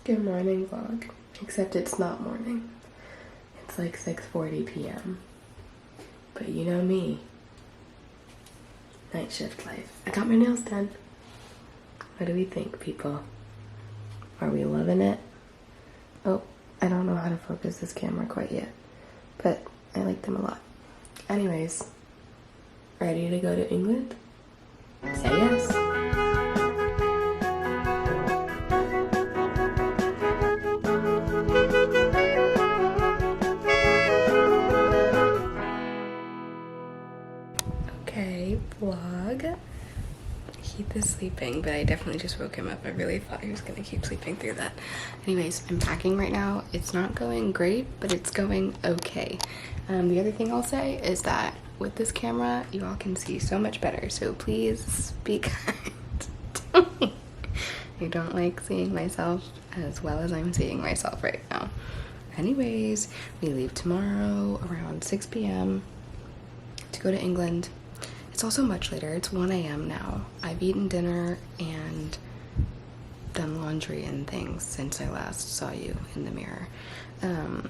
Good morning vlog, except it's not morning. It's like 6:40 p.m. But you know me. Night shift life. I got my nails done. What do we think, people? Are we loving it? Oh, I don't know how to focus this camera quite yet, but I like them a lot. Anyways, ready to go to England? Say yes. Okay, vlog. Keith is sleeping, but I definitely just woke him up. I really thought he was gonna keep sleeping through that. Anyways, I'm packing right now. It's not going great, but it's going okay. The other thing I'll say is that with this camera, you all can see so much better, so please be kind to me. I don't like seeing myself as well as I'm seeing myself right now. Anyways, we leave tomorrow around 6 p.m. to go to England. It's also much later. It's 1 a.m. now. I've eaten dinner and done laundry and things since I last saw you in the mirror. I'm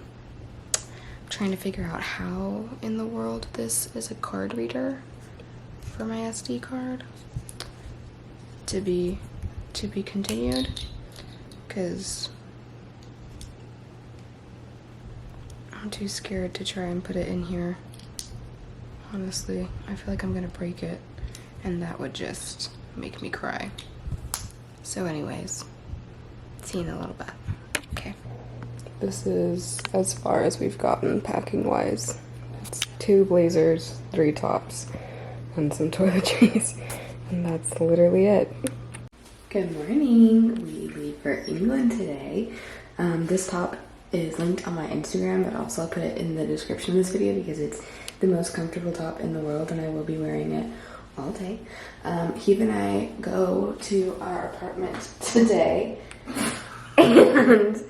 trying to figure out how in the world this is a card reader for my SD card. To be continued, because I'm too scared to try and put it in here. Honestly, I feel like I'm gonna break it, and that would just make me cry. So anyways, see you in a little bit. Okay. This is as far as we've gotten packing-wise. It's 2 blazers, 3 tops, and some toiletries, and that's literally it. Good morning. We leave for England today. This top is linked on my Instagram, but also I'll put it in the description of this video because it's the most comfortable top in the world and I will be wearing it all day. Heath and I go to our apartment today and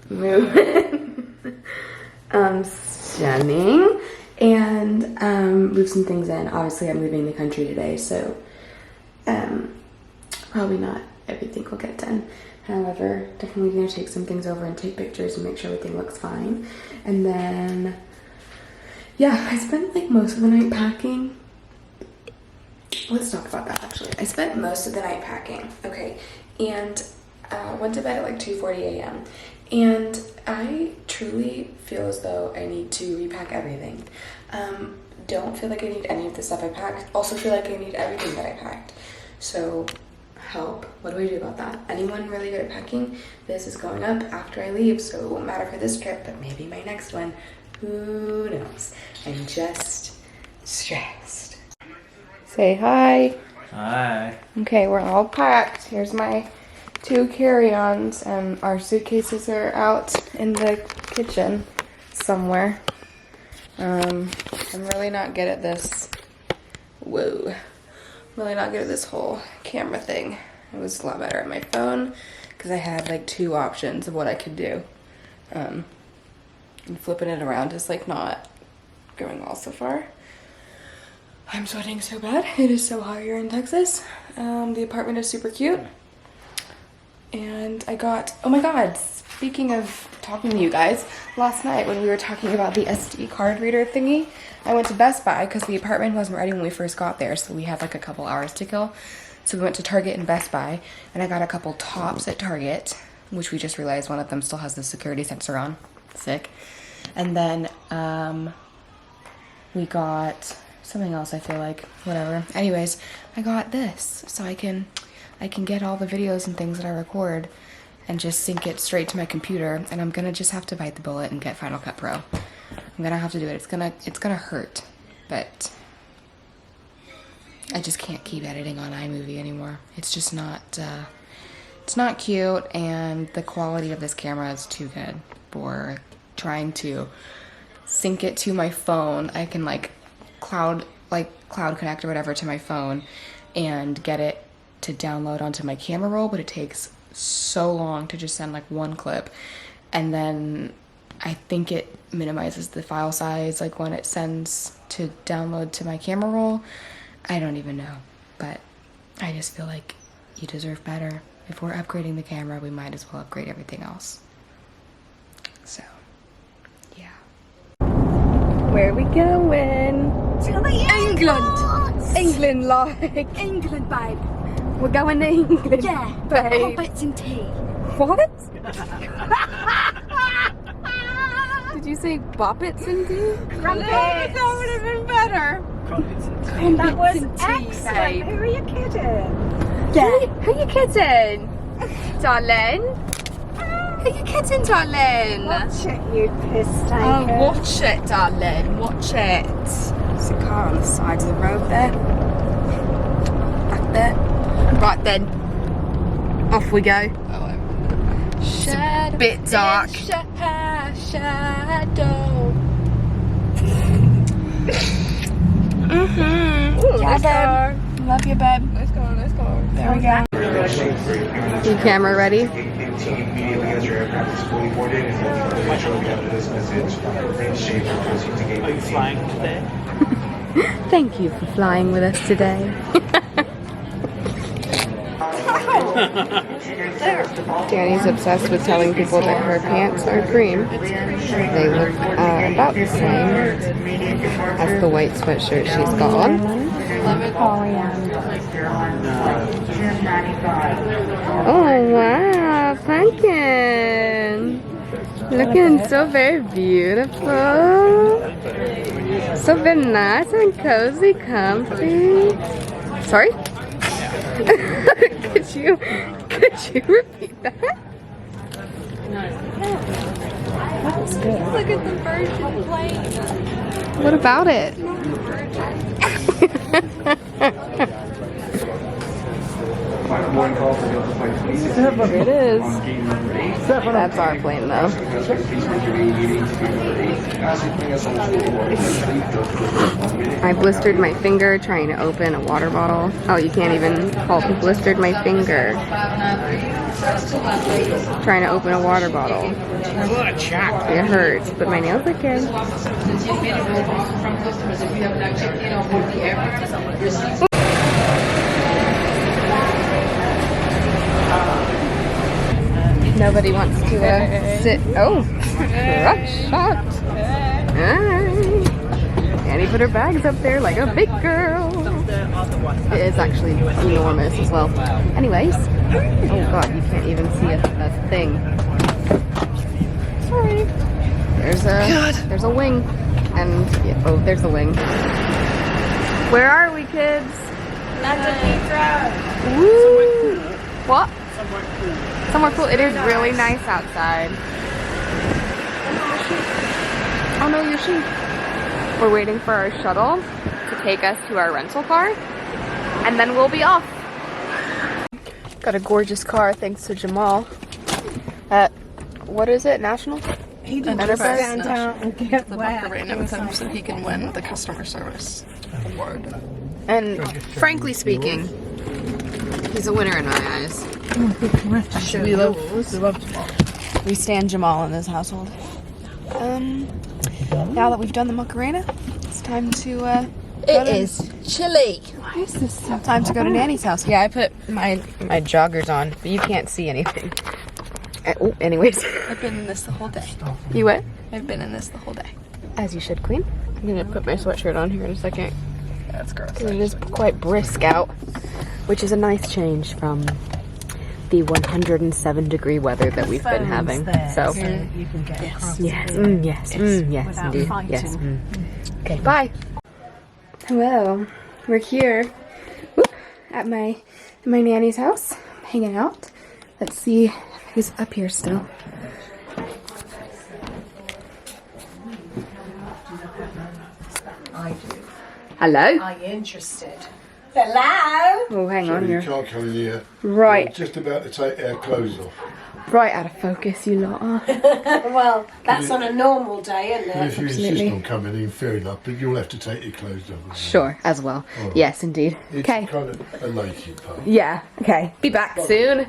move in. Stunning. And move some things in. Obviously I'm leaving the country today, so probably not everything will get done. However, definitely gonna take some things over and take pictures and make sure everything looks fine. And then yeah, I spent like most of the night packing. Let's talk about that actually. I spent most of the night packing, okay, and went to bed at like 2:40 a.m. And I truly feel as though I need to repack everything. Don't feel like I need any of the stuff I packed. Also feel like I need everything that I packed. So help. What do I do about that? Anyone really good at packing? This is going up after I leave, so it won't matter for this trip, but maybe my next one. Who knows? I'm just stressed. Say hi. Hi. Okay, we're all packed. Here's my 2 carry-ons, and our suitcases are out in the kitchen somewhere. I'm really not good at this. Whoa. I'm really not good at this whole camera thing. It was a lot better at my phone because I had like 2 options of what I could do. And flipping it around is like not going well so far. I'm sweating so bad. It is so hot here in Texas. The apartment is super cute. And I got, oh my god, speaking of talking to you guys, last night when we were talking about the SD card reader thingy, I went to Best Buy because the apartment wasn't ready when we first got there, so we had like a couple hours to kill. So we went to Target and Best Buy, and I got a couple tops at Target, which we just realized one of them still has the security sensor on. Sick. And then we got something else, I feel like. Whatever. Anyways, I got this so I can get all the videos and things that I record and just sync it straight to my computer, and I'm gonna just have to bite the bullet and get Final Cut Pro. I'm gonna have to do it. It's gonna hurt, but I just can't keep editing on iMovie anymore. It's just not it's not cute, and the quality of this camera is too good for trying to sync it to my phone. I can like cloud connect or whatever to my phone and get it to download onto my camera roll, but it takes so long to just send like 1 clip, and then I think it minimizes the file size like when it sends to download to my camera roll. I don't even know, but I just feel like you deserve better. if we're upgrading the camera, we might as well upgrade everything else. So, yeah. Where are we going? To England! England, like. England, babe. We're going to England. Yeah, babe. hobbits and tea. What? Did you say boppets and tea? Crumpets. That would have been better. That was and tea, excellent. babe. Who are you kidding? Yeah. Who you kidding? Darling? Who you kidding, darling? Watch it, you piss taker. Oh, watch it, darling. Watch it. There's a car on the side of the road there. Back there. Right then. Off we go. It's a bit dark. Shadow. Yeah, babe. Love you, babe. Let's go. There we go. You camera ready? Are you flying today? Thank you for flying with us today. Dani's obsessed with telling people that her pants are cream. They look about the same as the white sweatshirt she's got on. Oh wow, pumpkin! Looking so very beautiful. So very nice and cozy, comfy. Sorry? Could you repeat that? That's good. Look at the Virgin plane. What about it? It is. That's our plane though. I blistered my finger trying to open a water bottle. Oh, you can't even call it blistered my finger. Trying to open a water bottle. It hurts, but my nails look good. Nobody wants to sit. Oh, rough shot. Annie put her bags up there like a big girl. It is actually enormous as well. Anyways, oh god, you can't even see a thing. Sorry. There's a wing, and yeah, oh, there's a wing. Where are we, kids? London Heathrow. Woo! What? Somewhere cool. It is really nice outside. Oh no, your sheep. We're waiting for our shuttle to take us to our rental car, and then we'll be off. Got a gorgeous car thanks to Jamal at, what is it, National? He didn't Enterprise? stand out and get the wet. Macarena with him so he can win the customer service award. And frankly speaking, he's a winner in my eyes. We love Jamal. We stand Jamal in this household. Now that we've done the Macarena, it's time to It is chilly. Why is this so time to go to Nanny's house? Yeah, I put my joggers on, but you can't see anything. Oh, anyways. I've been in this the whole day. You what? I've been in this the whole day. As you should, Queen. I'm gonna put my sweatshirt on here in a second. That's gross. It is quite brisk out, which is a nice change from the 107-degree weather that we've been having. So, You can get across. yes, yes, yes, without indeed. fighting. Yes. Okay, bye. Hello, we're here at my nanny's house, hanging out. Let's see who's up here still. Hello. Are you interested? Hello? Oh, hang on You here. can't come in here. Right, We're just about to take our clothes off. right out of focus, you lot are. Well, that's on a normal day, isn't And it? if you Absolutely. insist on coming in, fair enough, but you'll have to take your clothes off. Sure, as well. Alright. Yes, indeed. It's Okay. kind of a naked part. Yeah, okay. Be back soon.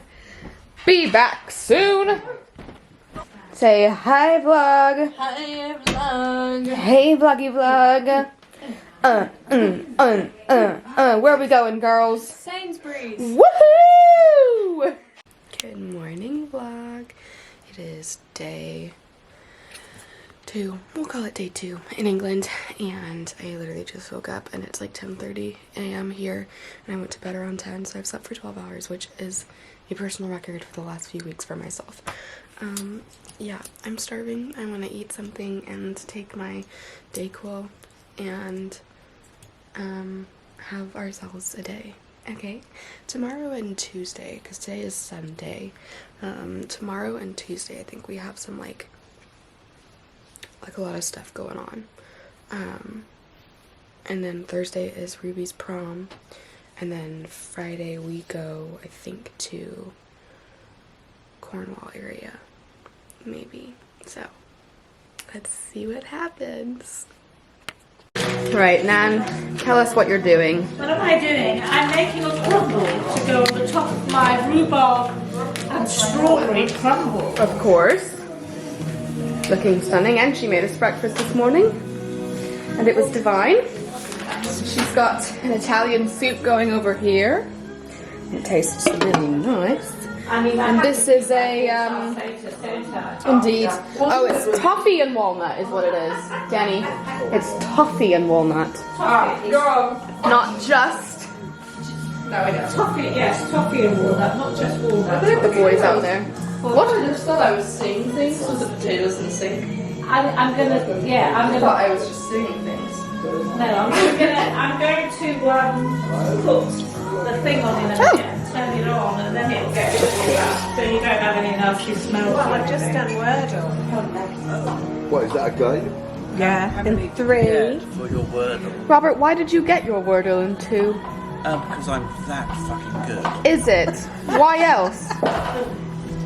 Be back soon. Say hi, vlog. Hi, vlog. Hey, vloggy vlog. Where are we going, girls? Sainsbury's. Woohoo! Good morning vlog. It is day 2, we'll call it day 2 in England, and I literally just woke up and it's like 10:30 a.m. here, and I went to bed around 10, so I've slept for 12 hours, which is a personal record for the last few weeks for myself. Yeah, I'm starving. I want to eat something and take my Dayquil and have ourselves a day. Okay, tomorrow and Tuesday, because today is Sunday, tomorrow and Tuesday I think we have some like a lot of stuff going on, and then Thursday is Ruby's prom, and then Friday we go, I think, to Cornwall area, maybe. So let's see what happens. Right, Nan, tell us what you're doing. What am I doing? I'm making a crumble to go on the top of my rhubarb and strawberry crumble. Of course. Looking stunning, and she made us breakfast this morning, and it was divine. She's got an Italian soup going over here. It tastes really nice. And this is a, indeed. Oh, it's toffee and walnut is what it is, Dani. It's toffee and walnut. Not just. No, it's toffee, yes, toffee and walnut, not just walnut. Look at the boys out there. What? I just thought I was seeing things. Was the potatoes in the sink? I'm gonna I thought I was just singing things. no, I'm going to put the thing on in a minute and turn it on, and then it'll get so you don't have any nasty smells. Well, I've just done Wordle. What is that, a game? Yeah, in 3. For your Wordle. Robert, why did you get your Wordle in 2? Because I'm that fucking good. Is it? Why else?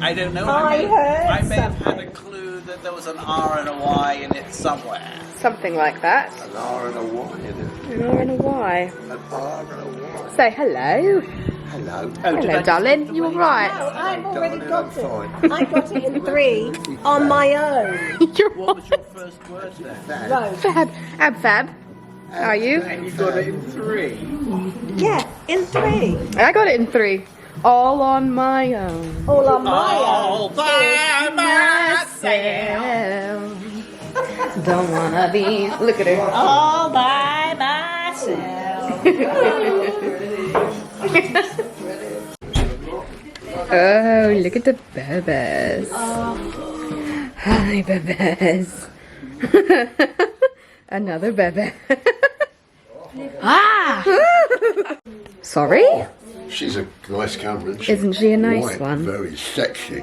I don't know. I heard may have had a clue that there was an R and a Y in it somewhere. Something like that. An R and a Y in it. An R and a Y. An R and a Y. Say hello. Hello. Hello, darling. You alright? No, I've already got Darling, it. I got it in 3 on my own. You're What was your first word then? Road. fab. Ab-fab. How are you? And you got it in 3. Yeah, in 3. I got it in 3. All on my own. All on my All by myself. Myself. Don't wanna be. Look at her. All by myself. Oh, look at the bebes. Hi, bebes. Another bebe. Ah! Sorry? She's a nice camera, isn't she? Isn't she a nice White, one? Very sexy.